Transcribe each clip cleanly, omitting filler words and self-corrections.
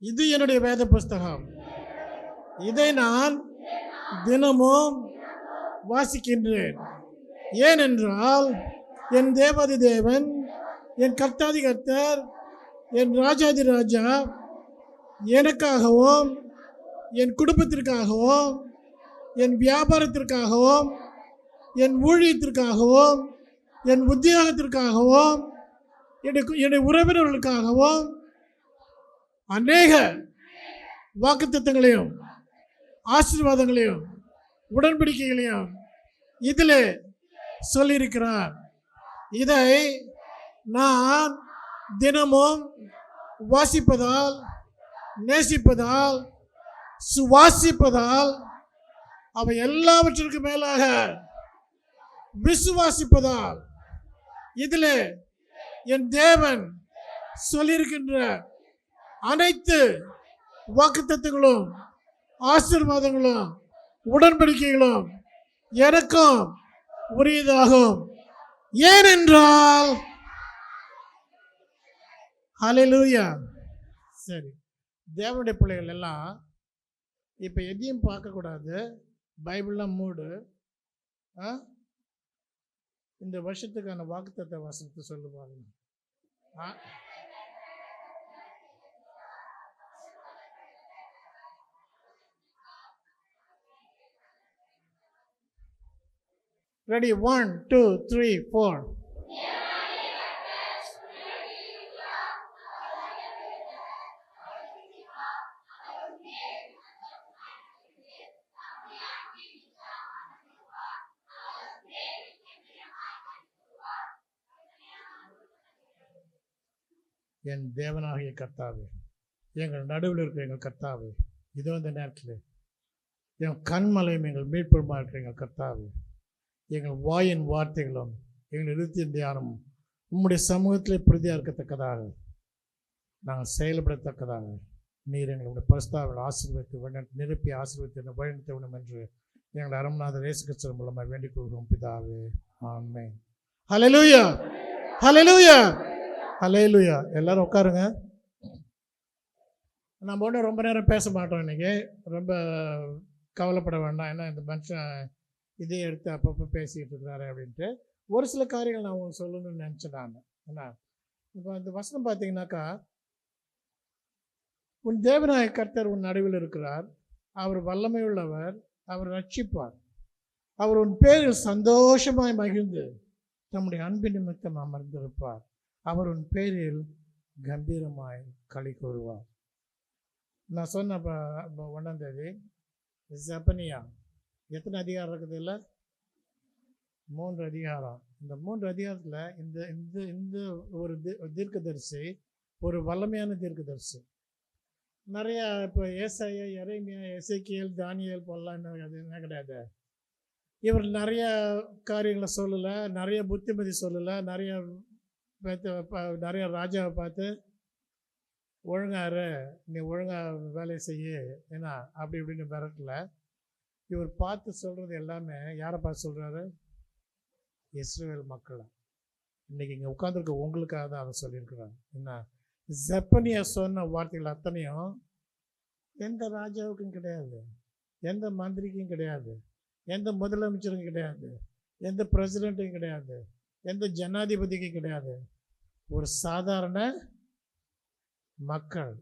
இது என்னுடைய வேத புஸ்தகம். இதை நான் தினமும் வாசிக்கின்றேன். ஏனென்றால் என் தேவாதி தேவன், என் கர்த்தாதி கர்த்தர், என் ராஜாதி ராஜா எனக்காகவும் என் குடும்பத்திற்காகவும் என் வியாபாரத்திற்காகவும் என் ஊழியத்திற்காகவும் என் உத்தியோகத்திற்காகவும் என்னுடைய உறவினர்களுக்காகவும் அநேக வாக்குத்தத்தங்களையும் ஆசீர்வாதங்களையும் உடன்படிக்கைகளையும் இதில் சொல்லியிருக்கிறார். இதை நான் தினமும் வாசிப்பதால், நேசிப்பதால், சுவாசிப்பதால், அவை எல்லாவற்றிற்கு மேலாக விசுவாசிப்பதால், இதில் என் தேவன் சொல்லியிருக்கின்ற அனைத்து வாக்குத்தத்தங்களும் ஆசீர்வாதங்களும் உடன்படிக்கைகளும் எனக்கும் உரியதாகும். ஏனென்றால் ஹல்லேலூயா. சரி, தேவனுடைய பிள்ளைகள் எல்லாம் இப்போ எதையும் பார்க்கக்கூடாது, பைபிள்லாம் மூடு. இந்த வருஷத்துக்கான வாக்குத்தத்த வசனத்தை சொல்லுவாங்க. Ready? 1, 2, 3, 4. என் தேவனாகிய கர்த்தாவே, எங்கள் நடுவில் இருக்கிற எங்கள் கர்த்தாவே, இதோ இந்த நேரத்தில் என் கண்மலையும் எங்கள் மீட்புமா இருக்கிற எங்கள் கர்த்தாவே, எங்கள் வாயின் வார்த்தைகளும் எங்கள் இருத்தின் தியானமும் உம்முடைய சமூகத்தில் பிரதியாக இருக்கத்தக்கதாக, நாங்கள் செயல்படத்தக்கதாக நீர் எங்களுடைய பரிசுத்தாவில் ஆசீர்வதித்து நிரப்பி ஆசீர்வதித்து வழிநடத்த வேண்டும் என்று எங்கள் அருமநாதர் இயேசு கிறிஸ்து மூலமாக வேண்டிக் கொள்கிறோம் பிதாவே. ஆமென். ஹல்லேலூயா, ஹல்லேலூயா, ஹல்லேலூயா. எல்லாரும் உட்காருங்க. நம்ம ஒன்றும் ரொம்ப நேரம் பேச மாட்டோம் இன்றைக்கி. ரொம்ப கவலைப்பட வேண்டாம். ஏன்னா இந்த மனுஷன் இதே எடுத்து அப்பப்போ பேசிக்கிட்டு இருக்கிறாரு அப்படின்ட்டு ஒரு சில காரியங்கள் நான் உங்களுக்கு சொல்லணும்னு நினச்சேன் நான். ஏன்னா இப்போ இந்த வசனம் பார்த்தீங்கன்னாக்கா, உன் தேவனாய கர்த்தர் உன் நடுவில் இருக்கிறார், அவர் வல்லமை உள்ளவர், அவர் ரட்சிப்பார், அவர் உன் பேரில் சந்தோஷமாய் மகிழ்ந்து தம்முடைய அன்பின் நிமித்தம் அமர்ந்திருப்பார், அவர் உன் பேரில் கம்பீரமாய் களி கூறுவார். நான் சொன்ன இப்போ 1ஆம் தேதி ஜெபனியா எத்தனை அதிகாரம் இருக்குது? இல்லை, 3 அதிகாரம். இந்த 3 அதிகாரத்தில் இந்த இந்த இந்த ஒரு தீர்க்கதரிசி ஒரு வல்லமையான தீர்க்கதரிசி. நிறையா இப்போ ஏசாயா, எரேமியா, எசேக்கியேல், தானியேல் போடலாம் என்ன கிடையாது. இவர் நிறைய காரியங்களை சொல்லலை, நிறைய புத்திமதி சொல்லலை, நிறைய ராஜாவை பார்த்து ஒழுங்காரு, நீ ஒழுங்காக வேலையை செய்ய ஏன்னா அப்படி இப்படின்னு மிரட்டல. இவர் பார்த்து சொல்கிறது எல்லாமே யாரை பார்த்து சொல்கிறாரு? இஸ்ரவேல் மக்களை. இன்றைக்கி இங்கே உட்காந்துருக்க உங்களுக்காக தான் அதை சொல்லியிருக்கிறாங்க. என்ன ஜெபனியா சொன்ன வார்த்தைகள் அத்தனையும் எந்த ராஜாவுக்கும் கிடையாது, எந்த மந்திரிக்கும் கிடையாது, எந்த முதலமைச்சருக்கும் கிடையாது, எந்த பிரசிடெண்ட்டுக்கும் கிடையாது, எந்த ஜனாதிபதிக்கும் கிடையாது. ஒரு சாதாரண மக்கள்,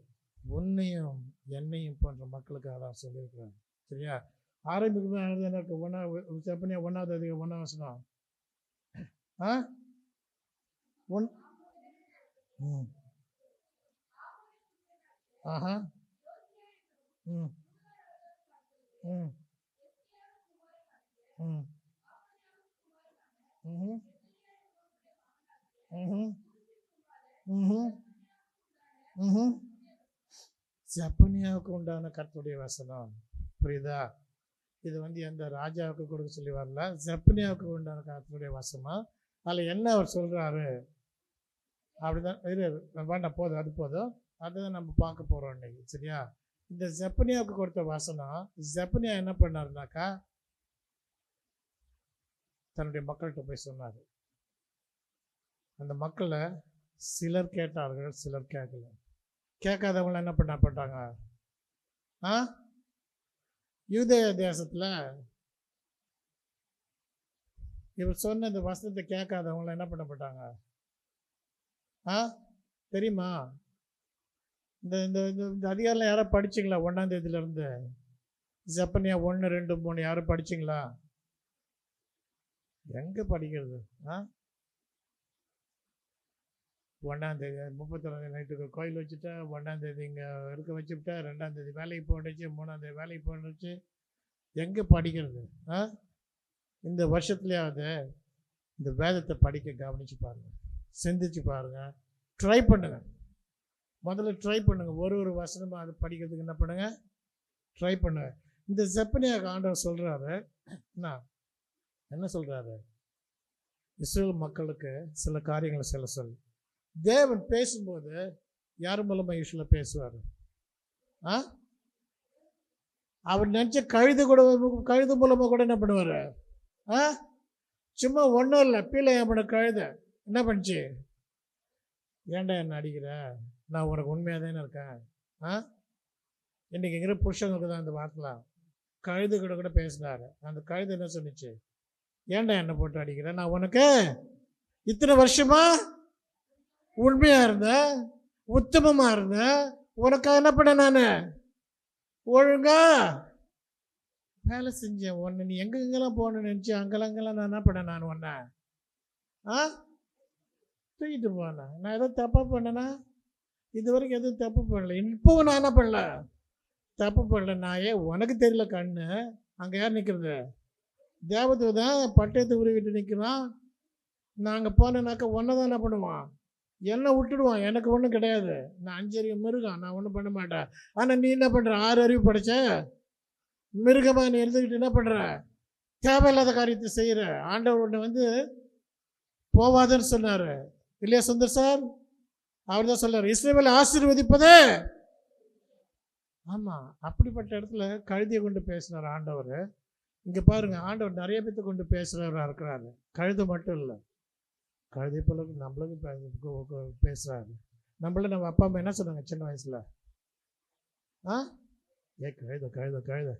உன்னையும் என்னையும் போன்ற மக்களுக்காக தான் சொல்லியிருக்கிறாங்க. சரியா? ஆரம்பிக்குமே எனக்கு 1ஆவது அதிகாரம் 1ஆம் வசனம். ஆஹா, ம் ம் ம் ம் ம் ம் ம் ஜெபனியாவுக்கு உண்டான கர்த்தருடைய வசனம். புரியுதா? இது எந்த ராஜாவுக்கு கொடுக்க சொல்லி வரல, ஜெபனியாவுக்கு உண்டான கர்த்தருடைய வசனம். அதில் என்ன அவர் சொல்கிறாரு அப்படிதான். வேண்டாம், போதும், அது போதும். அதுதான் நம்ம பார்க்க போகிறோம் இன்னைக்கு. சரியா? இந்த ஜெபனியாவுக்கு கொடுத்த வசனம், ஜெபனியா என்ன பண்ணாருனாக்கா தன்னுடைய மக்கள்கிட்ட போய் சொன்னார். அந்த மக்களை சிலர் கேட்டார்கள், சிலர் கேட்கல. கேட்காதவங்களாம் என்ன பண்ணப்பட்டாங்க? ஆ யூதேய தேசத்தில் இவர் சொன்ன இந்த வசனத்தை கேட்காதவங்களாம் என்ன பண்ணப்பட்டாங்க? தெரியுமா? இந்த இந்த இந்த அதிகாரம் யாரும் படிச்சிங்களா? 1ஆம் தேதியிலேருந்து செப்பனியா 1, 2, 3 யாரும் படிச்சிங்களா? எங்கே படிக்கிறது? 1ஆம் தேதி 31 நைட்டுக்கு கோயில் வச்சுட்டா, 1ஆம் தேதி இங்கே இருக்க வச்சுவிட்டா, 2ஆம் தேதி வேலைக்கு போட்டுச்சு, 3ஆம் தேதி வேலைக்கு போட்டுச்சு. எங்கே படிக்கிறது? இந்த வருஷத்துலையாவது இந்த வேதத்தை படிக்க கவனித்து பாருங்கள், சிந்திச்சு பாருங்கள், ட்ரை பண்ணுங்கள். முதல்ல ட்ரை பண்ணுங்கள். ஒரு வசனமாக அது படிக்கிறதுக்கு என்ன பண்ணுங்கள்? ட்ரை பண்ணுங்கள். இந்த செப்பனியாக ஆண்டவர் சொல்கிறாரு, என்ன சொல்கிறாரு? இஸ்ரேல் மக்களுக்கு சில காரியங்களை சொல்லி தேவன் பேசும்போது யார் மூலமாக யூஸ்வலாக பேசுவார்? அவர் நினச்ச கழுது மூலமாக கூட என்ன பண்ணுவார்? சும்மா ஒன்றும் இல்லை, பீலை பண்ண கழுதை என்ன பண்ணிச்சு? ஏன்டா என்ன அடிக்கிற? நான் உனக்கு உண்மையாக தானே இருக்கேன். இன்றைக்கி இருக்கிற புருஷங்களுக்கு தான் இந்த வார்த்தைலாம் கழுது கூட பேசினார். அந்த கழுது என்ன சொன்னிச்சு? ஏன்டா என்னை போட்டு அடிக்கிறேன்? நான் உனக்கு இத்தனை வருஷமா உண்மையாக இருந்தேன், உத்தமமாக இருந்தேன், உனக்காக என்ன பண்ண? நான் ஒழுங்கா வேலை செஞ்சேன். ஒன்று நீ எங்கெங்கெல்லாம் போகணும்னு நினச்சி அங்கெல்லாம் நான் என்ன பண்ணேன்? நான் ஒன்றை தூக்கிட்டு போனேன். நான் எதுவும் தப்பாக பண்ணேன்னா? இது வரைக்கும் எதுவும் தப்பு பண்ணல. இப்போவும் நான் என்ன பண்ணல? தப்பு பண்ணல. நான் உனக்கு தெரியல கண்ணு. அங்கே யார் நிற்கிறது? தேவதூதன் தான் பட்டயத்தை உருவிட்டு நிற்கிறான். நான் அங்கே போனேன்னாக்கா ஒன்றை தான் என்ன பண்ணுவான்? என்னை விட்டுடுவான். எனக்கு ஒன்றும் கிடையாது. நான் 5 அறிவு மிருகம், நான் ஒன்றும் பண்ண மாட்டேன். ஆனால் நீ என்ன பண்ணுற? 6 அறிவு படைச்ச மிருகமாக நீ எழுதுக்கிட்டு என்ன பண்ணுற? தேவையில்லாத காரியத்தை செய்கிற. ஆண்டவர் ஒன்று போவாதுன்னு சொன்னார் இல்லையா சுந்தர் சார்? அவர் தான் சொன்னார், இஸ்ரவேலை ஆசீர்வதிப்பதே. ஆமாம், அப்படிப்பட்ட இடத்துல கழுதியை கொண்டு பேசினார் ஆண்டவர். இங்கே பாருங்கள், ஆண்டவர் நிறைய பேர்த்து கொண்டு பேசுகிறவராக இருக்கிறாரு. கழுது மட்டும் இல்லை, கழுதை போல நம்மளுக்கும் பேசுகிறாரு. நம்ம அப்பா அம்மா என்ன சொன்னாங்க சின்ன வயசில்? கழுத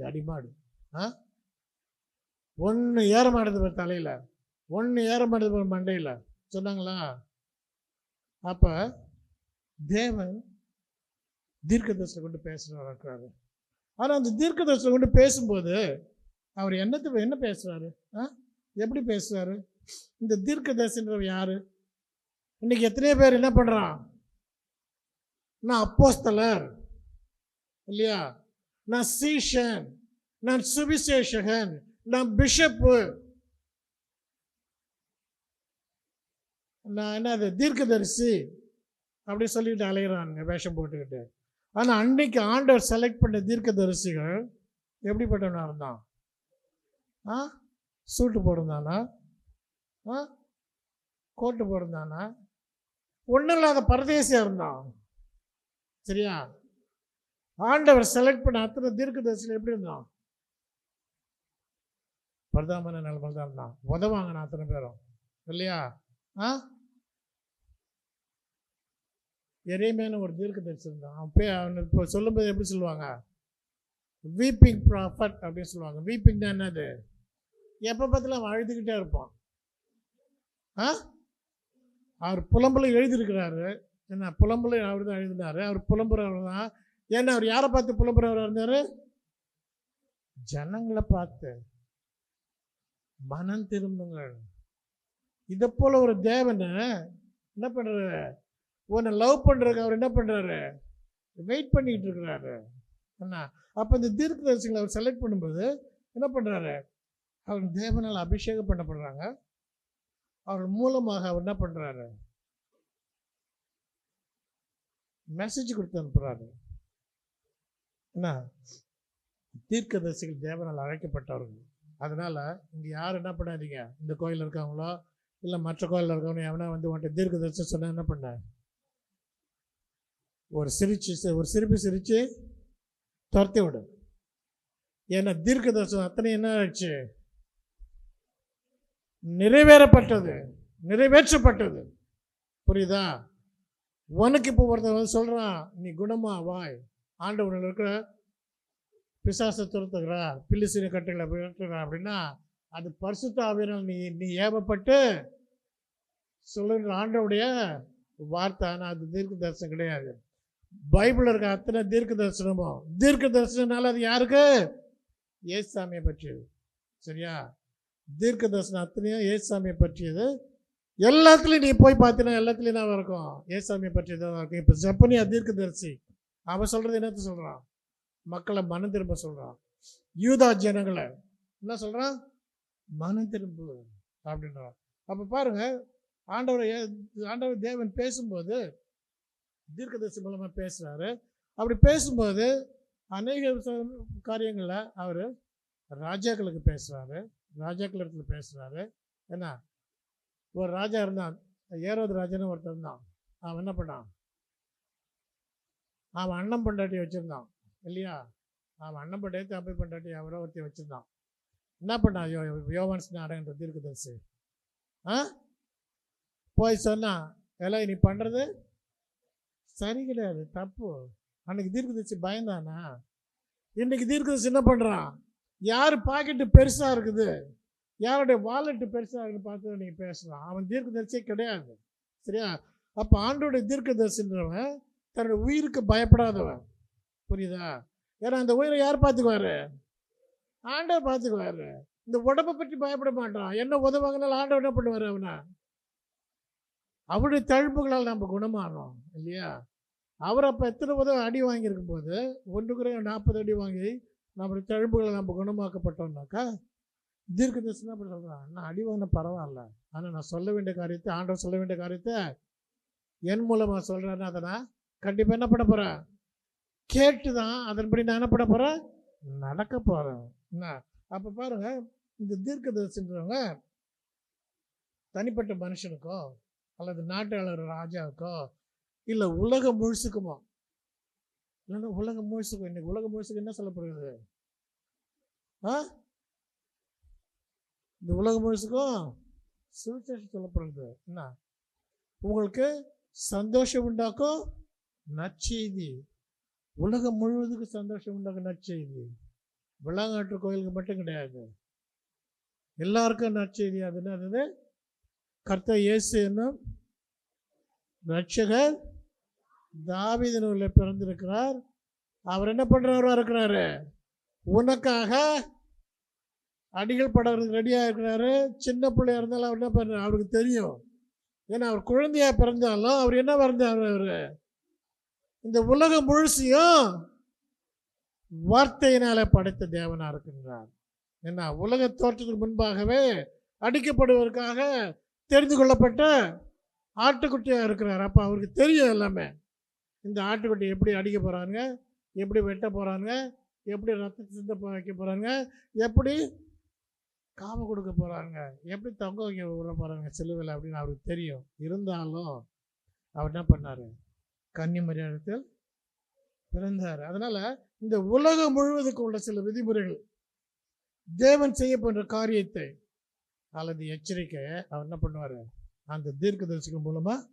தடிமாடு. ஒன்று ஏற மாட்டது பேர் தலையில், ஒன்று ஏற மாட்டது பேர் மண்டையில் சொன்னாங்களா? அப்போ தேவன் தீர்க்கதரிசனம் கொண்டு பேசுகிறவராக இருக்கிறாரு. ஆனால் அந்த தீர்க்கதரிசனம் கொண்டு பேசும்போது அவர் என்ன பேசுகிறாரு? எப்படி பேசுகிறாரு? இந்த தீர்க்கதரிசனர் யாரு? இன்னைக்கு எத்தனையோ பேர் என்ன பண்ணுறான்? நான் அப்போஸ்தலர் இல்லையா, நான் சீஷன், நான் சுவிசேஷகன், நான் பிஷப்பு, நான் என்னது தீர்க்கதரிசி அப்படி சொல்லிட்டு அலைகிறானுங்க வேஷம் போட்டுக்கிட்டு. ஆனால் அன்னைக்கு ஆண்டவர் செலக்ட் பண்ண தீர்க்கதரிசிகள் எப்படிப்பட்டவனாக இருந்தான்? சூட்டு போட்டிருந்தானா? கோட்டு போட்டிருந்தானா? ஒன்றும் இல்லாத பரதேசியாக இருந்தான். சரியா? ஆண்டவர் செலக்ட் பண்ண அத்தனை தீர்க்கதரிசிகள் எப்படி இருந்தான்? பரதாமன நிலைமையில் தான் இருந்தான். உதவாங்கண்ணா அத்தனை பேரும் இல்லையா? எரேமியான்னு ஒரு தீர்க்கதரிசி இருந்தான். அவன் இப்போ சொல்லும்போது எப்படி சொல்லுவாங்க? வீப்பிங் ப்ராஃபட் அப்படின்னு சொல்லுவாங்க. வீப்பிங் தான் என்னது? எப்போ பார்த்தாலும் அவன் அழுதுகிட்டே இருப்பான். அவர் புலம்புல எழுதியிருக்கிறாரு. என்ன புலம்புல அவர் தான் எழுதினார். அவர் புலம்புறவர் தான். ஏன்னா அவர் யாரை பார்த்து புலம்புறவராக இருந்தார்? ஜனங்களை பார்த்து மனம் திரும்புங்கள். இதை போல ஒரு தேவனை என்ன பண்ணுறாரு? உன்னை லவ் பண்ணுறதுக்கு அவர் என்ன பண்ணுறாரு? வெயிட் பண்ணிக்கிட்டு இருக்கிறாரு. என்ன அப்போ இந்த தீர்க்கதரிசிகளை அவர் செலக்ட் பண்ணும்போது என்ன பண்ணுறாரு? அவர் தேவனால் அபிஷேகம் பண்ணப்படுறாங்க. அவர் மூலமாக அவர் என்ன பண்ணுறாரு? மெசேஜ் கொடுத்து அனுப்புகிறாரு. என்ன தீர்க்கதரிசிகள் தேவனால் அழைக்கப்பட்டவர்கள். அதனால் இங்கே யார் என்ன பண்ணாதீங்க, இந்த கோயிலில் இருக்காங்களோ இல்லை மற்ற கோயிலில் இருக்கவங்க எவனா உன்ட்ட தீர்க்கதரிசி சொன்னால் என்ன பண்ண? ஒரு சிரிப்பு சிரித்து துரத்தி விடு. ஏன்னா தீர்க்கதரிசனம் அத்தனை என்ன ஆச்சு? நிறைவேற்றப்பட்டது. புரியுதா? உனக்கு இப்போ ஒருத்தன் வந்து சொல்கிறான், நீ குணமா வாய், ஆண்டவனில் இருக்கிற பிசாசை துரத்துகிறா, பில்லிசீன கட்டுகளை விரட்டுறா அப்படின்னா, அது பரிசுத்த ஆவியினால் நீ நீ ஏவப்பட்டு சொல்லுகிற ஆண்டவுடைய வார்த்தை. ஆனால் அது தீர்க்க தரிசனம் கிடையாது. பைபிளில் இருக்க அத்தனை தீர்க்க தரிசனம்னால அது யாருக்கு? ஏசாமியை பற்றியது. சரியா? தீர்க்க தரிசனம் அத்தனையும் ஏசாமியை பற்றியது. எல்லாத்துலேயும் நீ போய் பார்த்தீங்கன்னா எல்லாத்துலேயும் என்ன இருக்கும்? ஏசாமியை பற்றியதான் இருக்கும். இப்போ ஜப்பனியா தீர்க்க தரிசி அவன் சொல்கிறது என்னத்த சொல்கிறான்? மக்களை மனம் திரும்ப சொல்கிறான். யூதா ஜனங்களை என்ன சொல்கிறான்? மனம் திரும்பு அப்படின்றான். அப்போ பாருங்க, ஆண்டவர் தேவன் பேசும்போது தீர்க்கதரிசி மூலமாக பேசுகிறாரு. அப்படி பேசும்போது அநேக காரியங்களில் அவர் ராஜாக்களுக்கு பேசுகிறாரு, ராஜாக்கள் இடத்துல பேசுகிறாரு. என்ன, ஒரு ராஜா இருந்தான், ஏரோது ராஜான்னு ஒருத்தர் இருந்தான். அவன் என்ன பண்ணான்? அவன் அண்ணன் பொண்டாட்டி வச்சுருந்தான் இல்லையா? அவன் அண்ணன் பொண்டாட்டி அப்படி பொண்டாட்டி அவரோ ஒருத்தி வச்சுருந்தான். என்ன பண்ணான்? யோவான் ஸ்நானகன்ற தீர்க்கதரிசி போய் சொன்னான், எல்லாம் நீ பண்ணுறது சரி கிடையாது, தப்பு. அன்னைக்கு தீர்க்கதரிசி பயந்தானா? இன்னைக்கு தீர்க்கதரிசி என்ன பண்ணுறான்? யார் பாக்கெட்டு பெருசாக இருக்குது, யாருடைய வாலெட்டு பெருசாக இருக்குன்னு பார்த்து நீங்கள் பேசலாம். அவன் தீர்க்கதரிசியே கிடையாது. சரியா? அப்போ ஆண்டோடைய தீர்க்கதரிசின்றவன் தன்னுடைய உயிருக்கு பயப்படாதவன். புரியுதா? ஏன்னா அந்த உயிரை யார் பார்த்துக்குவாரு? ஆண்டவர் பார்த்துக்குவாரு. இந்த உடம்பை பற்றி பயப்பட மாட்டான். என்ன உதவாங்கனாலும் ஆண்டவர் என்ன பண்ணுவார்? அவனை அவருடைய தழுப்புகளால் நம்ம குணமானோம் இல்லையா? அவர் அப்போ எத்தனை உதவி அடி வாங்கியிருக்கும் போது 1 அடி வாங்கி நம்மளுடைய தழுப்புகளை நம்ம குணமாக்கப்பட்டோம்னாக்கா தீர்க்கதரிசி என்ன பண்ண சொல்கிறான்? நான் அடி வாங்கின பரவாயில்ல, ஆனால் நான் சொல்ல வேண்டிய காரியத்தை, ஆண்டவர் சொல்ல வேண்டிய காரியத்தை என் மூலமாக சொல்கிறேன்னு அதை நான் கண்டிப்பாக என்ன பண்ண போகிறேன்? கேட்டு தான் அதன்படி நான் என்ன பண்ண போகிறேன்? நடக்க போகிறேன். என்ன அப்போ பாருங்கள், இந்த தீர்க்கதரிசின்றவங்க தனிப்பட்ட மனுஷனுக்கோ அல்லது நாட்டாளர் ராஜாவுக்கோ இல்லை உலகம் முழுசுக்குமோ, இல்லைன்னா உலகம் முழுசுக்கும், இன்னைக்கு உலகம் முழுசுக்கு என்ன சொல்லப்படுகிறது? இந்த உலகம் முழுசுக்கும் சுவிசேஷம் சொல்லப்படுறது. என்ன, உங்களுக்கு சந்தோஷம் உண்டாக்கும் நற்செய்தி. உலகம் முழுவதுக்கு சந்தோஷம் உண்டாக்கும் நற்செய்தி. விளாங்காட்டு கோயிலுக்கு மட்டும் கிடையாது, எல்லாருக்கும் நற்செய்தி. அது என்னது? கர்த்தர் இயேசு என்னும் ரட்சகர் தாவீதின் ஊரில் பிறந்திருக்கிறார். அவர் என்ன பண்ணுறவராக இருக்கிறாரு? உனக்காக அடிகள் படுறதுக்கு ரெடியாக இருக்கிறாரு. சின்ன பிள்ளையா இருந்தாலும் அவர் என்ன பண்ணுறாரு? அவருக்கு தெரியும். ஏன்னா அவர் குழந்தையாக பிறந்தாலும் அவர் என்ன பிறந்தார்? அவர் இந்த உலகம் முழுசையும் வார்த்தையினால படைத்த தேவனாக இருக்கின்றார். என்ன, உலக தோற்றத்துக்கு முன்பாகவே அடிக்கப்படுவதற்காக தெரிந்து கொள்ளப்பட்ட ஆட்டுக்குட்டியாக இருக்கிறார். அப்போ அவருக்கு தெரியும் எல்லாமே. இந்த ஆட்டுக்குட்டி எப்படி அடிக்க போகிறாங்க, எப்படி வெட்ட போகிறாங்க, எப்படி ரத்தத்தை சிந்த வைக்க போகிறாங்க, எப்படி காம கொடுக்க போகிறாங்க, எப்படி தொங்க வைக்க விட போகிறாங்க சிலுவையில் அப்படின்னு அவருக்கு தெரியும். இருந்தாலும் அவர் என்ன பண்ணார்? கன்னிமரியாதத்தில் பிறந்தார். அதனால் இந்த உலகம் முழுவதுக்கு உள்ள சில விதிமுறைகள், தேவன் செய்ய போன்ற காரியத்தை அல்லது எச்சரிக்கையை அவர் என்ன பண்ணுவார்? அந்த தீர்க்கதரிசிகள் மூலமாக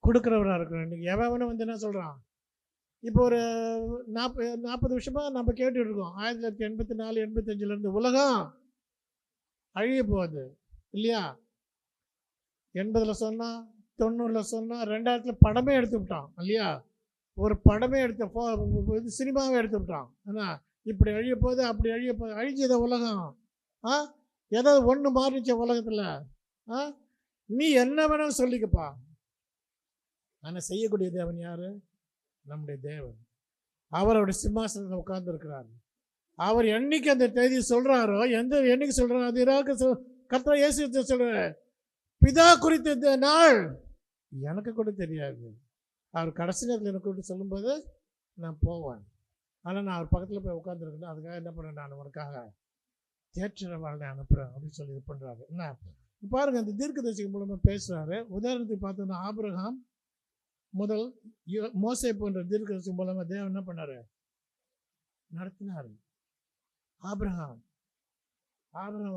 கொடுக்குறவராக இருக்கிறார். இன்றைக்கி எவனை வந்து என்ன சொல்கிறான்? இப்போ ஒரு 40 வருஷமாக நம்ம கேட்டுட்டு இருக்கோம். 1984 85 உலகம் அழிய போகுது இல்லையா? 80 சொன்னால், 90 சொன்னால், 2000 படமே எடுத்து விட்டான் இல்லையா? ஒரு படமே எடுத்த சினிமாவே எடுத்து விட்டான். ஏன்னா இப்படி அழிய போகுது, அப்படி அழிய போகுது. அழிஞ்சத உலகம் ஏதாவது ஒன்று மாறிச்ச உலகத்தில் நீ என்ன வேணாலும் சொல்லிக்கப்பா. ஆனால் செய்யக்கூடிய தேவன் யார்? நம்முடைய தேவன். அவர் அவருடைய சிம்மாசனத்தில் உட்கார்ந்து இருக்கிறார். அவர் என்னைக்கு அந்த தேதி சொல்கிறாரோ, எந்த என்னைக்கு சொல்கிறாரோ அது கர்த்தர் இயேசு சொல்கிறார், பிதா குறித்த இந்த நாள் எனக்கு கூட தெரியாது. அவர் கடைசி நேரத்தில் எனக்கு கூட சொல்லும்போது நான் போவேன். ஆனால் நான் அவர் பக்கத்தில் போய் உட்காந்துருக்கேன். அதுக்காக என்ன பண்ணுறேன்? நான் உனக்காக தேற்றவாளனை அனுப்புகிறேன் அப்படின்னு சொல்லி இது பண்ணுறாரு. என்ன பாருங்கள், அந்த தீர்க்கதரிசி மூலமாக பேசுகிறாரு. உதாரணத்துக்கு பார்த்தோம்னா ஆபிரகாம் முதல் மோசே போன்ற தீர்க்கதரிசி மூலமாக தேவன் என்ன பண்ணார்? நடத்தினார். ஆபிரகாம்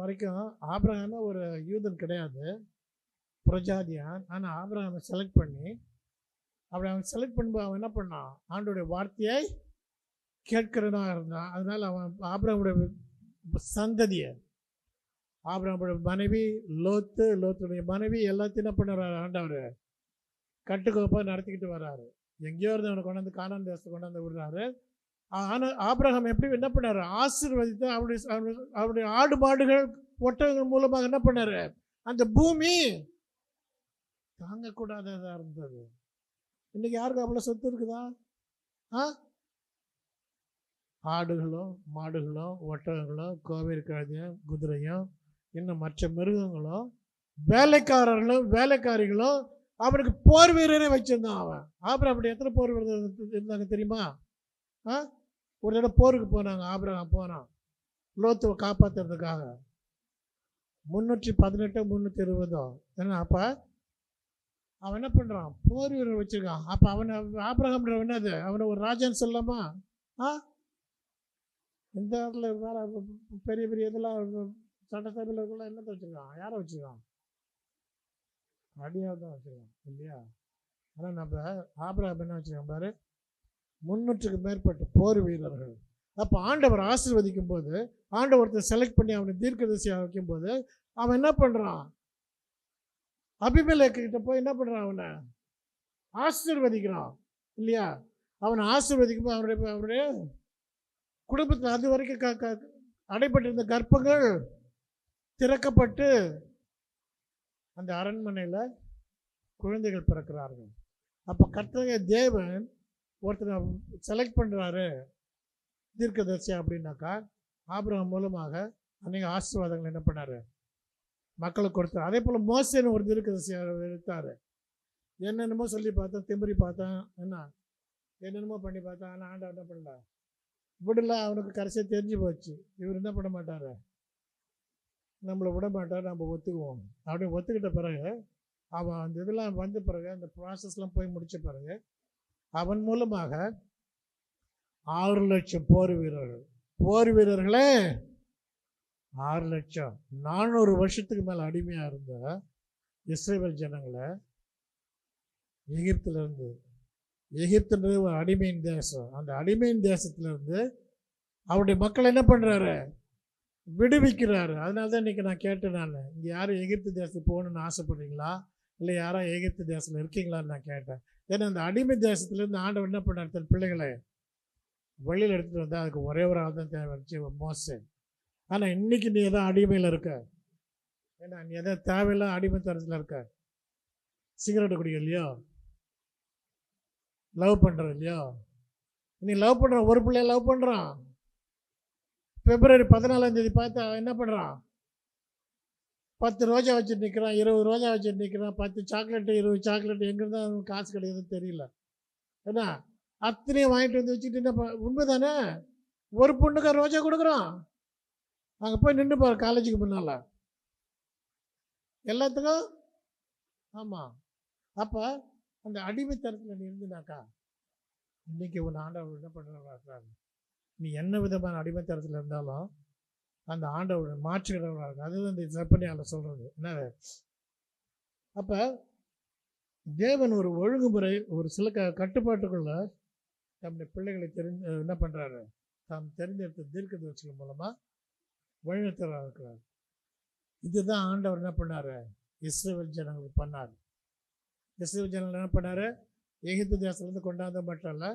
வரைக்கும் ஆபிரகாமே ஒரு யூதன் கிடையாது, புரஜாதியான். ஆனால் ஆபிரகாமை செலக்ட் பண்ணி அப்படி அவன் செலக்ட் பண்ணும்போது அவன் என்ன பண்ணான், ஆண்டோடைய வார்த்தையை கேட்கிறனா இருந்தான். அதனால அவன் ஆபிரகாமுடைய சந்ததியை, ஆபிரகாமுடைய மனைவி லோத்து, லோத்துடைய மனைவி எல்லாத்தையும் என்ன பண்ணுறாரு ஆண்டவர் கட்டுக்கோப்பாக நடத்திக்கிட்டு வர்றாரு. எங்கேயோ இருந்து அவனை கொண்டாந்து கானான் தேசத்தை கொண்டாந்து விடுறாரு. ஆனால் ஆபிரகாம் எப்படி என்ன பண்ணார், ஆசீர்வதித்து அவருடைய ஆடு மாடுகள் ஒட்டகங்கள் மூலமாக என்ன பண்ணாரு, அந்த பூமி தாங்கக்கூடாததாக இருந்தது. இன்னைக்கு யாருக்கு அவ்வளோ சொத்து இருக்குதா? ஆடுகளும் மாடுகளும் ஒட்டகங்களும் கோவில் கழுதையும் குதிரையும் இன்னும் மற்ற மிருகங்களும் வேலைக்காரர்களும் வேலைக்காரிகளும் அவனுக்கு போர் வீரரே வச்சிருந்தான். அவன் அப்படி எத்தனை போர் வீரர் இருந்தாங்க தெரியுமா? ஒரு தடவை போருக்கு போனாங்க, ஆபிரகாம் போனான் லோத்துவை காப்பாற்றுறதுக்காக. 318 320. ஏன்னா அப்போ அவன் என்ன பண்ணுறான், போர் வீரர் வச்சுருக்கான். அப்போ அவனை ஆபிரகாம்ன்ற என்னது, அவனை ஒரு ராஜான்னு சொல்லாமா? இந்த இடத்துல வேற பெரிய பெரிய இதெல்லாம் சட்டசபையில் இருக்கலாம் என்னத்தை வச்சுருக்கான், யாரை வச்சுருக்கான், அடியாக தான் வச்சுருக்கான் இல்லையா? ஆனால் நம்ம ஆபிரகாம் என்ன வச்சுருக்கான் பாரு, 300க்கு மேற்பட்ட போர் வீரர்கள். அப்போ ஆண்டவர் ஆசீர்வதிக்கும் போது, ஆண்டவரத்தை செலக்ட் பண்ணி அவனை தீர்க்கதரிசியாக வைக்கும்போது அவன் என்ன பண்ணுறான், அபிமெலேக்கு கிட்ட போய் என்ன பண்ணுறான், அவனை ஆசீர்வதிக்கிறான் இல்லையா? அவனை ஆசீர்வதிக்கும் போது அவனுடைய குடும்பத்தில் அது வரைக்கும் அடைப்பட்டிருந்த கர்ப்பங்கள் திறக்கப்பட்டு அந்த அரண்மனையில் குழந்தைகள் பிறக்கிறார்கள். அப்போ கர்த்தருடைய தேவன் ஒருத்தர் செலக்ட் பண்ணுறாரு தீர்க்கதரிசி அப்படின்னாக்கா, ஆபிரகாம் மூலமாக அநேக ஆசீர்வாதங்கள் என்ன பண்ணார், மக்களுக்கு கொடுத்தார். அதே போல் மோசேன்னு ஒரு தீர்க்கதரிசியாக எடுத்தார். என்னென்னமோ சொல்லி பார்த்தேன், திமிரி பார்த்தேன், என்னென்னமோ பண்ணி பார்த்தேன். ஆனால் ஆண்டவர் என்ன பண்ணல, விடல. அவனுக்கு கடைசியாக தெரிஞ்சு போச்சு, இவர் என்ன பண்ண மாட்டார், நம்மளை விட மாட்டார், நம்ம ஒத்துக்குவோம் அப்படின்னு ஒத்துக்கிட்ட பிறகு அவன் அந்த இதெல்லாம் வந்த பிறகு, அந்த ப்ராசஸ்லாம் போய் முடித்த பிறகு அவன் மூலமாக 6 லட்சம் போர் வீரர்களே 6 லட்சம் 400 வருஷத்துக்கு மேலே அடிமையாக இருந்த இஸ்ரவேல் ஜனங்களை எகிப்துன்றது ஒரு அடிமையின் தேசம். அந்த அடிமையின் தேசத்திலிருந்து அவருடைய மக்கள் என்ன பண்ணுறாரு, விடுவிக்கிறாரு. அதனால தான் இன்றைக்கி நான் கேட்டேன், நான் இங்கே யாரும் எகிப்து தேசத்துக்கு போகணுன்னு ஆசைப்படுறீங்களா, இல்லை யாரும் எகிப்து தேசத்தில் இருக்கீங்களான்னு நான் கேட்டேன். ஏன்னா அந்த அடிமை தேசத்துலேருந்து ஆண்டவர் என்ன பண்ணார், தன் பிள்ளைகளை வெளியில் எடுத்துகிட்டு வந்தால் அதுக்கு ஒரே ஒரு ஆள் தான் தேவை, மோசே. ஆனால் இன்றைக்கி நீ எதாவது அடிமையில் இருக்க, ஏன்னா நீ எதாவது தேவையில்லாம் அடிமைத்தனத்தில் இருக்க, சிகரெட்டு குடிக்க இல்லையோ, லவ் பண்ணுற இல்லையோ, நீ லவ் பண்ணுற ஒரு பிள்ளைய லவ் பண்ணுறான். February 14 பார்த்தா என்ன பண்ணுறான், 10 ரோஜா வச்சுட்டு நிற்கிறான், 20 ரோஜா வச்சுட்டு நிற்கிறான், 10 சாக்லேட்டு 20 சாக்லேட்டு எங்கேருந்தா அவனுக்கு காசு கிடைக்குதுன்னு தெரியல. ஏன்னா அத்தனையும் வாங்கிட்டு வந்து வச்சுட்டு என்ன உண்மை தானே, ஒரு பொண்ணுக்கு ரோஜா கொடுக்குறான். அங்கே போய் நின்று பாரு காலேஜுக்கு முன்னால் எல்லாத்துக்கும். ஆமாம். அப்போ அந்த அடிமைத்தனத்தில் நீ இருந்துனாக்கா இன்றைக்கி உன் ஆண்டவர் என்ன பண்ணுறாரு, நீ என்ன விதமான அடிமைத்தனத்தில் இருந்தாலும் அந்த ஆண்டவர் மாற்றுகிறவராக இருக்கும். அதுதான் இந்த செப்பனியால் சொல்கிறது என்ன. அப்போ தேவன் ஒரு ஒழுங்குமுறை, ஒரு சில கட்டுப்பாட்டுக்குள்ள தம்முடைய பிள்ளைகளை என்ன பண்ணுறாரு, தாம் தெரிஞ்செடுத்த தீர்க்கதரிசிகள் மூலமாக வழிநடத்துகிறார் இருக்கிறார். இதுதான் ஆண்டவர் என்ன பண்ணார், இஸ்ரவேல் ஜனங்களுக்கு பண்ணார். இஸ்ரவேல் ஜனங்கள் என்ன பண்ணார், எகிப்து தேசத்துலேருந்து கொண்டாந்த மட்டும் இல்லை,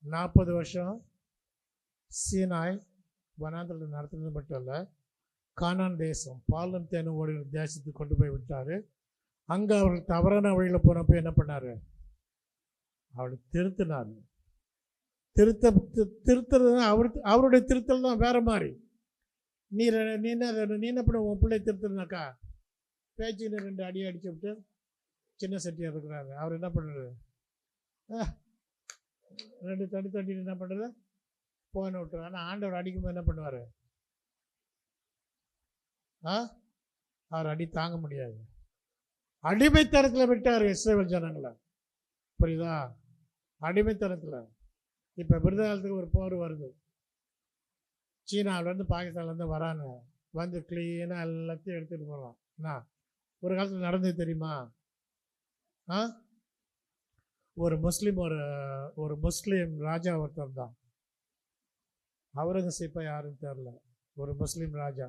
40 வருஷம் சீனாய் வனாந்திரத்தில் நடத்துறது மட்டும் இல்லை, கானான் தேசம் பாலும் தேனும் ஓடுகிற தேசத்துக்கு கொண்டு போய் விட்டார். அங்கே அவர்கள் தவறான வழியில் போனப்போ என்ன பண்ணார், அவளை திருத்தினார். திருத்துறது அவருடைய திருத்தல் தான் வேறு மாதிரி. நீ என்ன பண்ண, உன் பிள்ளை திருத்துனாக்கா பேச்சுன்னு 2 அடி அடிச்சு விட்டு சின்ன சட்டியாக இருக்கிறாரு. அவர் என்ன பண்ணுறது, 2 தட்டி என்ன பண்ணுறது, போன விட்டுரு. ஆனால் ஆண்டவர் அடிக்கும்போது என்ன பண்ணுவார், அவர் அடி தாங்க முடியாது. அடிமைத்தனத்தில் விட்டார் இஸ்ரவேல் ஜனங்களை. புரியுதா, அடிமைத்தனத்தில். இப்போ விருதாலத்துக்கு ஒரு போர் வருது, சீனாவிலேருந்து பாகிஸ்தான்லேருந்து வராங்க, வந்து க்ளீனாக எல்லாத்தையும் எடுத்துகிட்டு போகலாம். என்ன ஒரு காலத்தில் நடந்தது தெரியுமா? ஒரு முஸ்லீம் ஒரு முஸ்லீம் ராஜா ஒருத்தர் தான். அவுரங்கசீப்பா யாருன்னு தெரில. ஒரு முஸ்லீம் ராஜா.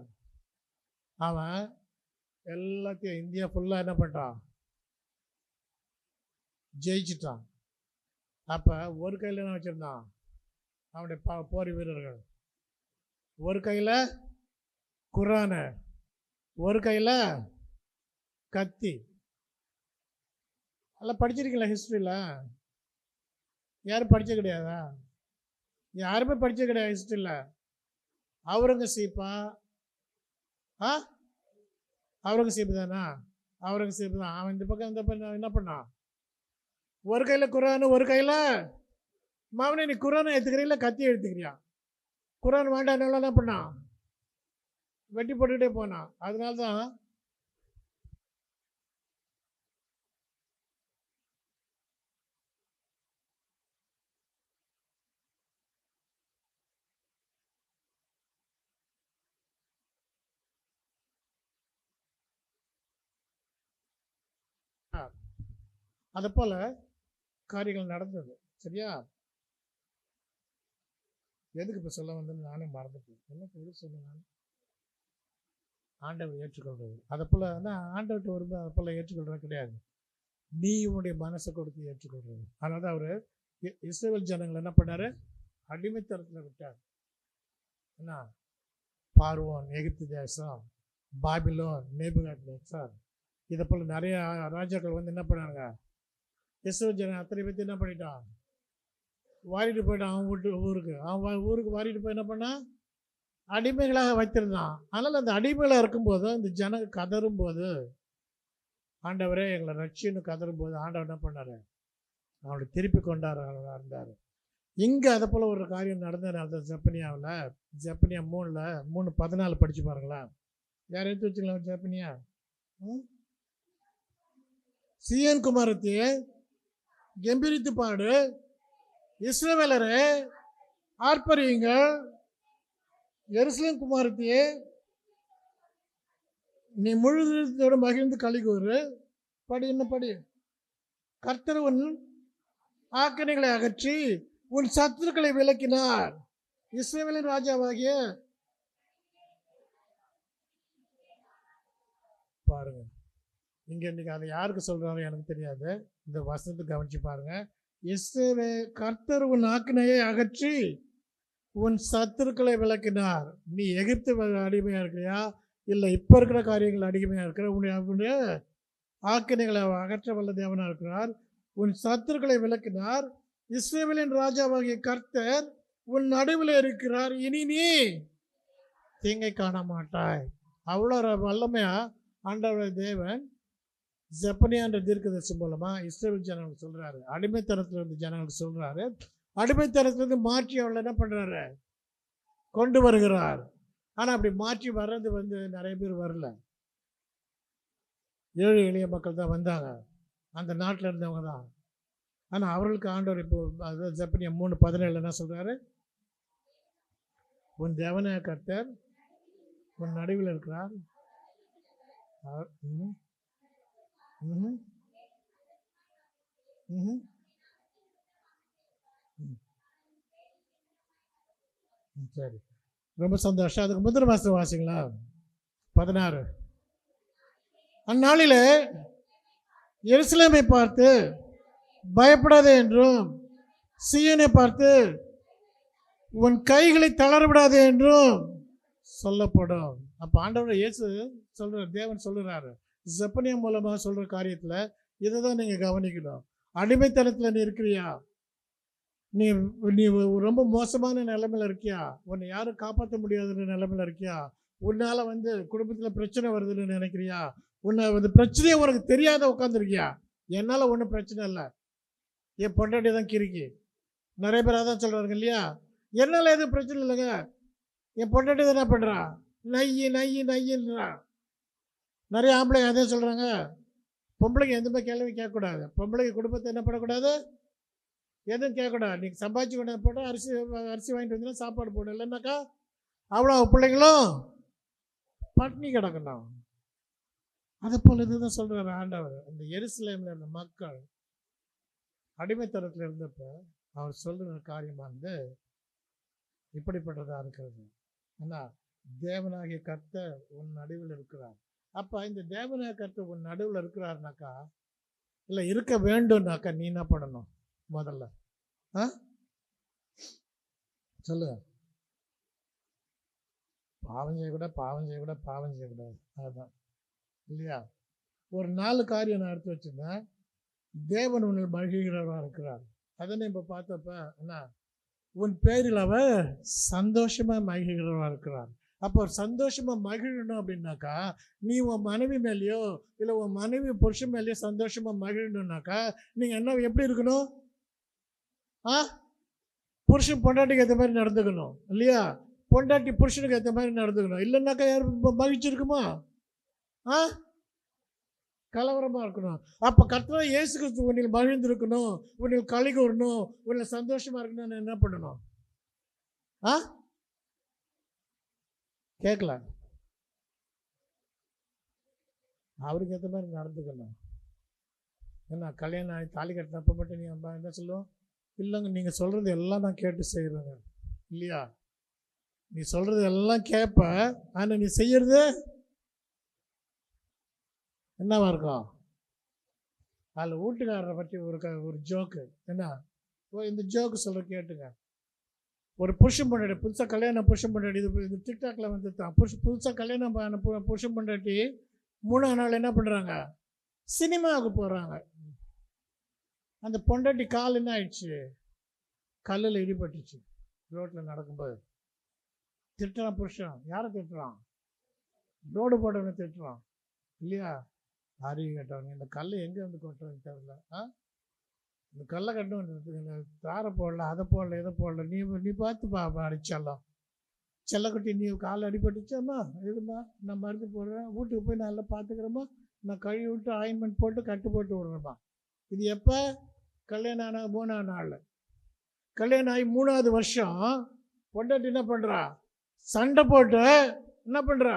அவன் எல்லாத்தையும் இந்தியா ஃபுல்லாக என்ன பண்ணிட்டான், ஜெயிச்சிட்டான். அப்போ ஒரு கையில் என்ன வச்சுருந்தான் அவனுடைய போர் வீரர்கள், ஒரு கையில் குரானு, ஒரு கையில் கத்தி. எல்லாம் படிச்சிருக்கீங்களா ஹிஸ்ட்ரியில்? யாரும் படிச்ச கிடையாதா? யாருமே படிச்ச கிடையாது ஹிஸ்ட்ரியில். அவுரங்கசீப்பா அவுரங்கசீப்பு தானா? அவுரங்கசீப்பு தான். அவன் இந்த பக்கம் இந்த பக்கம் என்ன பண்ணான், ஒரு கையில் குரானு, ஒரு கையில் மாவனே நீ குரானை எடுத்துக்கிறியா கத்தி எடுத்துக்கிறியா? குரான் வேண்டாம் என்ன பண்ணான், வெட்டி போட்டுக்கிட்டே போனான். அதனால தான் அதை போல காரியங்கள் நடந்தது. சரியா? எதுக்கு இப்போ சொல்ல வந்தேன்னு நானே மறந்துட்டேன். என்ன எது சொன்னேன் நான்? ஆண்டவர் ஏற்றுக்கொள்வது. அதை போல் தான் ஆண்டவர்கிட்ட வரும்போது அதை போல் ஏற்றுக்கொள்றது கிடையாது, நீ உன்னுடைய மனசை கொடுத்து ஏற்றுக்கொள்வது. அதனால தான் அவர் இஸ்ரவேல் ஜனங்கள் என்ன பண்ணார், அடிமைத்தனத்தில் விட்டார். என்ன, பார்வோன், எகிப்து தேசம், பாபிலோன், நேபுகாத்நேச்சார், இதை போல் நிறைய ராஜாக்கள் வந்து என்ன பண்ணாங்க, இஸ்ரவேல் ஜனங்கள் அத்தனை பேர்த்து என்ன பண்ணிட்டான், வாரிட்டு போயிட்டான். அவன் ஊருக்கு அவன் ஊருக்கு வாரிட்டு போய் என்ன பண்ணான், அடிமைகளாக வைத்திருந்தான். அதனால் அந்த அடிமைகளாக இருக்கும்போது இந்த ஜனங்க கதறும்போது, ஆண்டவரே எங்களை ரட்சின்னு கதறும்போது ஆண்டவர் என்ன பண்ணார், அவனை திருப்பி கொண்டாடுறவராக இருந்தார். இங்கே அதை போல் ஒரு காரியம் நடந்தது. அந்த ஜெப்பனியா 3:14 படித்து பாருங்களேன். யார் எடுத்து வச்சுக்கலாம்? ஜெப்பனியா. சீயோன் குமாரத்தியே கம்பீரித்து பாடு, இஸ்ரவேலரே ஆர்ப்பரியுங்கள், எருசலேம் குமாரத்தியே நீ முழுதோடு மகிழ்ந்து களிகூறு. படி, என்ன படி? கர்த்தர் உன் ஆக்கினைகளை அகற்றி உன் சத்துருக்களை விலக்கினார். இஸ்ரவேலின் ராஜாவாகிய பாருங்க. இங்க இன்னைக்கு அதை யாருக்கு சொல்றாங்க எனக்கு தெரியாது. இந்த வசனத்தை கவனிச்சு பாருங்க. கர்த்தர் உன் ஆக்கினையை அகற்றி உன் சத்துருக்களை விலக்கினார். நீ எகிப்து அடிமையா இருக்கிறியா, இல்லை இப்போ இருக்கிற காரியங்கள் அடிமையாக இருக்கிற உன்னுடைய ஆக்கினைகளை அகற்ற வல்ல தேவனாக இருக்கிறார். உன் சத்துருக்களை விலக்கினார். இஸ்ரவேலின் ராஜாவாகிய கர்த்தர் உன் நடுவில் இருக்கிறார். இனி நீ தீங்கை காண மாட்டாய். அவ்வளோ வல்லமையா ஆண்டவர் தேவன் ஜெப்பனியான்ற தீர்க்கதரிசி மூலமா இஸ்ரவேல் ஜனங்களுக்கு சொல்றாரு, அடிமைத்தனத்தில் இருந்து ஜனங்களுக்கு சொல்றாரு. அடிமைத்தனத்திலிருந்து மாற்றி அவளை என்ன பண்றாரு, கொண்டு வருகிறார். ஆனால் அப்படி மாற்றி வர்றது வந்து நிறைய பேர் வரல. ஏழை எளிய மக்கள் தான் வந்தாங்க, அந்த நாட்டில் இருந்தவங்க தான். ஆனால் அவர்களுக்கு ஆண்டவர் இப்போ அதாவது ஜெப்பனியா 3:17 என்ன சொல்கிறாரு, உன் தேவனாய கர்த்தர் உன் நடுவில் இருக்கிறார். சரி, ரொம்ப சந்தோஷம். அதுக்கு முதல் மாதம் வாசிங்களா? 16. அந்நாளில் எருசலேமை பார்த்து பயப்படாதே என்றும், சீயோனை பார்த்து உன் கைகளை தளரவிடாதே என்றும் சொல்லப்படும். அப்போ ஆண்டவர் இயேசு சொல்ற, தேவன் சொல்லுறாரு ஜெப்பனியா மூலமாக சொல்ற காரியத்தில் இதை தான் நீங்கள் கவனிக்கணும். அடிமைத்தனத்தில் நீ இருக்கிறியா, நீ நீ ரொம்ப மோசமான நிலைமையில் இருக்கியா, உன்னை யாரும் காப்பாற்ற முடியாதுன்ற நிலைமையில் இருக்கியா, உன்னால் வந்து குடும்பத்தில் பிரச்சனை வருதுன்னு நினைக்கிறியா, உன்னை வந்து பிரச்சனையே உனக்கு தெரியாத உட்காந்துருக்கியா, என்னால் ஒன்றும் பிரச்சனை இல்லை, என் பொண்டாட்டி தான் கிறுக்கி. நிறைய பேர் அதான் சொல்கிறாங்க இல்லையா, என்னால் எதுவும் பிரச்சனை இல்லைங்க, என் பொண்டாட்டி தான் என்ன பண்ணுறா, நையின்றா. நிறைய ஆம்பளைங்க அதே சொல்கிறாங்க. பொம்பளைக்கு எதுவுமே கேள்வி கேட்கக்கூடாது. பொம்பளைக்கு குடும்பத்தை என்ன பண்ணக்கூடாது, எதுவும் கேட்கக்கூடாது. நீங்கள் சம்பாதிச்சு கொண்டு போட்டால் அரிசி வாங்கிட்டு வந்தீங்கன்னா சாப்பாடு போடணும், இல்லைன்னாக்கா அவ்வளோ பிள்ளைங்களும் பட்னி கிடக்கணும். அதை போல் இதுதான் சொல்கிறார் ஆண்டவர். அந்த எருசலேமில் இருந்த மக்கள் அடிமைத்தனத்தில் இருந்தப்ப அவர் சொல்கிற காரியமானது இப்படிப்பட்டதாக இருக்கிறது. ஏன்னா தேவனாகிய கர்த்தர் உன் நடுவில் இருக்கிறார். அப்போ இந்த தேவனாகிய கர்த்தர் உன் நடுவில் இருக்கிறாருனாக்கா, இல்லை இருக்க வேண்டும்னாக்கா நீ என்ன பண்ணணும்? முதல்ல சொல்லுங்க. பாவம் செய்யக்கூடாது, பாவம் செய்யக்கூடாது, பாவம் செய்யக்கூடாது. அதுதான் இல்லையா? ஒரு 4 காரியம் நான் எடுத்து வச்சுருந்தேன். தேவன் உன்னில் மகிழ்கிறவராக இருக்கிறார். அதனை இப்போ பார்த்தப்ப என்ன, உன் பேரில் அவர் சந்தோஷமாக மகிழ்கிறவராக இருக்கிறார். அப்போ சந்தோஷமாக மகிழணும் அப்படின்னாக்கா, நீ உன் மனைவி மேலேயோ இல்லை உன் மனைவி புருஷன் மேலேயோ சந்தோஷமாக மகிழணுன்னாக்கா நீங்கள் என்ன எப்படி இருக்கணும்? புருஷன் பொண்டாட்டிக்கு ஏற்ற மாதிரி நடந்துக்கணும் இல்லையா? பொண்டாட்டி புருஷனுக்கு ஏற்ற மாதிரி நடந்துக்கணும். இல்லைன்னாக்கா யாரும் மகிழ்ச்சிருக்குமா? கலவரமாக இருக்கணும். அப்போ கர்த்தர் இயேசு கிறிஸ்து உன்னில் மகிழ்ந்திருக்கணும், உன்னில் களி கூறணும், உன்னில் சந்தோஷமாக இருக்கணும்னு என்ன பண்ணணும்? கேட்கல. அவருக்கு ஏற்ற மாதிரி நடந்துக்கணும். ஏன்னா கல்யாணம் ஆகி தாலி கட்டினப்ப மட்டும் நீ அம்மா என்ன சொல்லுவோம்? இல்லைங்க, நீங்கள் சொல்கிறது எல்லாம் நான் கேட்டு செய்கிறேங்க இல்லையா? நீ சொல்கிறது எல்லாம் கேட்ப, ஆனால் நீ செய்யறது என்னவா இருக்கும்? அதில் வீட்டுக்காரரை பற்றி ஒரு ஜோக்கு. என்ன இந்த ஜோக்கு சொல்கிற கேட்டுங்க. ஒரு புருஷன் பொண்டாட்டி, புதுசாக கல்யாணம் புருஷன் பொண்டாட்டி, இது டிக்டாக்ல வந்து தான் புதுசாக கல்யாணம் புருஷன் பொண்டாட்டி 3ஆம் நாள் என்ன பண்ணுறாங்க? சினிமாவுக்கு போகிறாங்க. அந்த பொண்டாட்டி கால் என்ன ஆயிடுச்சு? கல்லில் இடிபட்டுச்சு. ரோட்டில் நடக்கும்போது திட்டுறான் புருஷன். யாரை திட்டுறான்? ரோடு போட்டவனை திட்டுறான் இல்லையா? அறிவு கேட்டவங்க. இந்த கல் எங்கே வந்து கொட்டுறதுன்னு தெரியல. இந்த கல்லை கட்டணும், தாரை போடல, அதை போடல, இதை போடல, நீ பார்த்து அடிச்சாலாம். செல்லக்குட்டி நீ காலை அடிபட்டுச்சாம்மா, இதுமா நான் மருந்து போடுறேன், வீட்டுக்கு போய் நல்லா பார்த்துக்கிறேம்மா, நான் கழுவி விட்டு ஆயின்மெண்ட் போட்டு கட்டு போட்டு விடுறேம்மா. இது எப்போ? கல்யாணம் ஆன 3ஆம் நாள். கல்யாணம் ஆகி 3ஆவது வருஷம் பொண்டாட்டி என்ன பண்ணுறா? சண்டை போட்டு என்ன பண்ணுறா?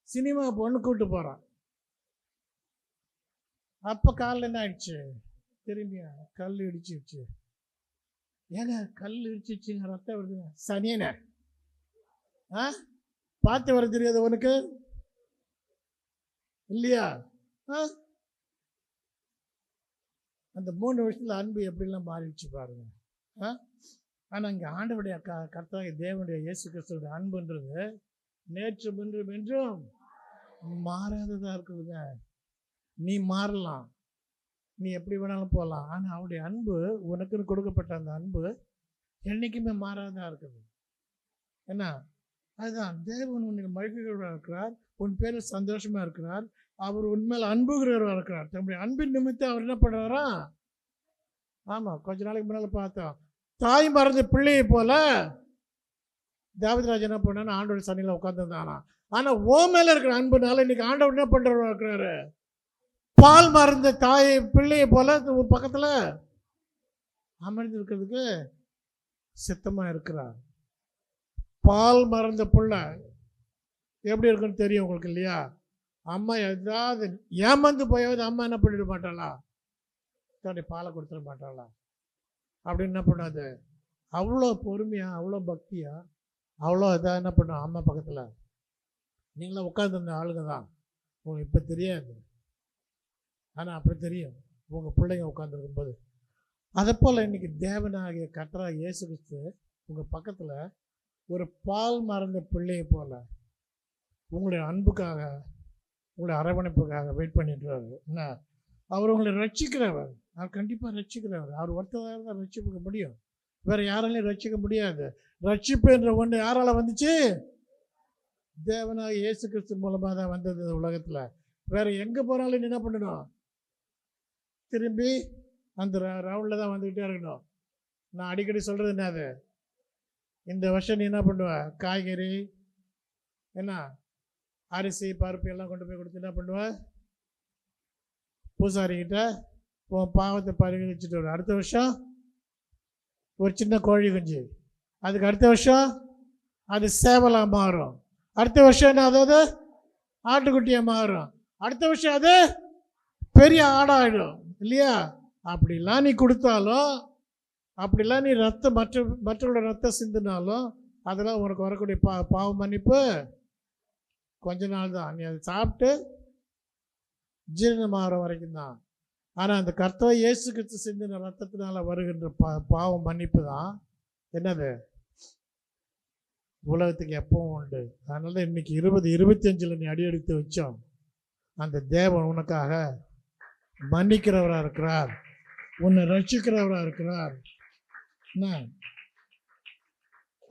சினிமா பொண்ணு கூப்பிட்டு போகிறான். அப்போ காலில் என்ன ஆயிடுச்சு? திரும்பியா கல் இடிச்சிச்சு. ஏங்க கல் இடிச்சிச்சுங்க, ரத்தம் வருதுங்க. சனியன பார்த்து வர தெரியாது உனக்கு இல்லையா? அந்த 3 வருஷத்தில் அன்பு எப்படிலாம் மாறிடுச்சு பாருங்க. ஆனால் இங்கே ஆண்டவருடைய கர்த்தராகிய தேவனுடைய இயேசு கிறிஸ்துவோட அன்புன்றது நேற்று இன்றும் என்றும் மாறாததாக இருக்குதுங்க. நீ மாறலாம், நீ எப்படி வேணாலும் போகலாம், ஆனால் அவருடைய அன்பு உனக்குன்னு கொடுக்கப்பட்ட அந்த அன்பு என்றைக்குமே மாறாததாக இருக்குது. என்ன அதுதான், தேவன் உன்னில் மகிழ்கிறவராக இருக்கிறார், உன் பேரில் சந்தோஷமாக இருக்கிறார், அவர் உண்மையில் அன்புகிறவராக இருக்கிறார். தன்னுடைய அன்பின் நிமித்தம் அவர் என்ன பண்ணுறாரா? ஆமாம், கொஞ்ச நாளைக்கு முன்னால் பார்த்தோம், தாய் மறந்த பிள்ளையை போல தாவீது ராஜா என்ன பண்ணான்னு ஆண்டோட சனியில் உட்காந்துருந்தானா. ஆனால் ஓ மேலே இருக்கிற அன்புனால இன்னைக்கு ஆண்டவர் என்ன பண்ணுறவராக இருக்கிறாரு? பால் மறந்த தாயை பிள்ளையை போல பக்கத்தில் அமர்ந்து இருக்கிறதுக்கு சித்தமாக இருக்கிறார். பால் மறந்த பிள்ளை எப்படி இருக்குன்னு தெரியும் உங்களுக்கு இல்லையா? அம்மா ஏதாவது ஏமாந்து போயாவது அம்மா என்ன பண்ணிட மாட்டாளா? தன்னுடைய பாலை கொடுத்துட மாட்டாளா? அப்படின்னு என்ன பண்ணாது, அவ்வளோ பொறுமையாக, அவ்வளோ பக்தியாக, அவ்வளோ இதாக என்ன பண்ணும் அம்மா பக்கத்தில். நீங்களாம் உட்காந்துருந்த ஆளுங்க தான், உங்களுக்கு இப்போ தெரியாது, ஆனால் அப்படி தெரியும் உங்கள் பிள்ளைங்க உட்காந்துருக்கும்போது. அதை போல் இன்றைக்கி தேவனாகிய கர்த்தராகிய இயேசு கிறிஸ்து உங்கள் பக்கத்தில் ஒரு பால் மறந்த பிள்ளையை போல் உங்களுடைய அன்புக்காக, உங்களுடைய அரவணைப்புக்காக வெயிட் பண்ணிட்டுறாரு. என்ன, அவர் உங்களை ரட்சிக்கிறவர், அவர் கண்டிப்பாக ரட்சிக்கிறவர். அவர் ஒருத்தராக தான் ரட்சிக்க முடியும், வேறு யாராலையும் ரட்சிக்க முடியாது. ரட்சிப்பு என்ற ஒன்று யாரால் வந்துச்சு? தேவனாகிய இயேசு கிறிஸ்து மூலமாக தான் வந்தது உலகத்தில். வேறு எங்கே போனாலும் நீ என்ன பண்ணணும்? திரும்பி அந்த ரவுண்டில் தான் வந்துக்கிட்டே இருக்கணும். நான் அடிக்கடி சொல்கிறது என்னது, இந்த வருஷம் நீ என்ன பண்ணுவ? காய்கறி, என்ன அரிசி பருப்பு எல்லாம் கொண்டு போய் கொடுத்து என்ன பண்ணுவ? பூசாரிக்கிட்ட உன் பாவத்தை பரிகரிச்சுட்டு வரும். அடுத்த வருஷம் ஒரு சின்ன கோழி குஞ்சு, அதுக்கு அடுத்த வருஷம் அது சேவலாக மாறும், அடுத்த வருஷம் என்ன அதாவது ஆட்டுக்குட்டியாக மாறும், அடுத்த வருஷம் அது பெரிய ஆடாயிடும் இல்லையா? அப்படிலாம் நீ கொடுத்தாலும், அப்படிலாம் நீ மற்றவங்களோட ரத்தம் சிந்தினாலும், அதெல்லாம் உனக்கு வரக்கூடிய பாவ மன்னிப்பு கொஞ்ச நாள் தான். நீ அதை சாப்பிட்டு ஜீரணமாகிற வரைக்கும் தான். ஆனால் அந்த கர்த்தர் இயேசு கிறிஸ்து சிந்தின ரத்தத்தினால வருகின்ற பாவ மன்னிப்பு தான் என்னது உலகத்துக்கு எப்பவும் உண்டு. அதனால தான் இன்னைக்கு 2025 நீ அடியெடுத்து வச்சோம். அந்த தேவன் உனக்காக மன்னிக்கிறவராக இருக்கிறார், உன்னை ரட்சிக்கிறவராக இருக்கிறார். என்ன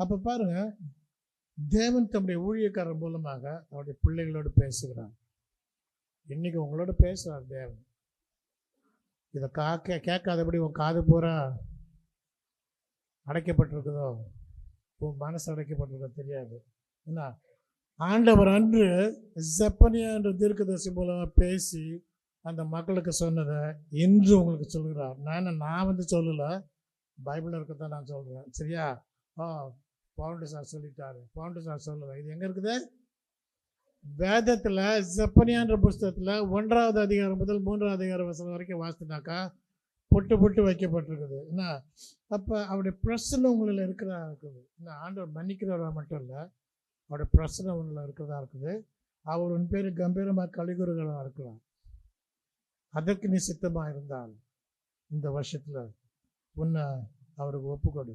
அப்போ பாருங்க, தேவன் தம்முடைய ஊழியக்காரர் மூலமாக அவருடைய பிள்ளைகளோடு பேசுகிறார். இன்னைக்கு உங்களோட பேசுகிறார் தேவன். இதை கேட்காதபடி உன் காது பூரா அடைக்கப்பட்டிருக்குதோ, உன் மனசு அடைக்கப்பட்டிருக்கோ தெரியாது. என்ன ஆண்டவர் அன்று செப்பனியா என்ற தீர்க்கதரிசி மூலமாக பேசி அந்த மக்களுக்கு சொன்னதை இன்று உங்களுக்கு சொல்கிறார். நான் வந்து சொல்லலை, பைபிளில் இருக்கதான் நான் சொல்கிறேன். சரியா? பவுண்டு சார் சொல்லிட்டாரு, பவுண்டு சார் சொல்லலை. இது எங்கே இருக்குது? வேதத்தில் செப்பனியான்ற புஸ்தகத்தில் 1வது அதிகாரம் முதல் 3வது அதிகாரம் வசனம் வரைக்கும் வாசினாக்கா பொட்டு வைக்கப்பட்டிருக்குது. என்ன அப்போ அவருடைய பிரச்சனை உங்களில் இருக்கிறதா இருக்குது. என்ன ஆண்டவர் மன்னிக்கிறவராக மட்டும் இல்லை, அவருடைய பிரச்சனை உங்களில் இருக்கிறதா இருக்குது. அவர் உன் பேர் கம்பீரமாக கலிகுறுகளாக இருக்கலாம். அதற்கு நீ சித்தமாக இருந்தால் இந்த வருஷத்தில் உன்னை அவருக்கு ஒப்புக்கொடு.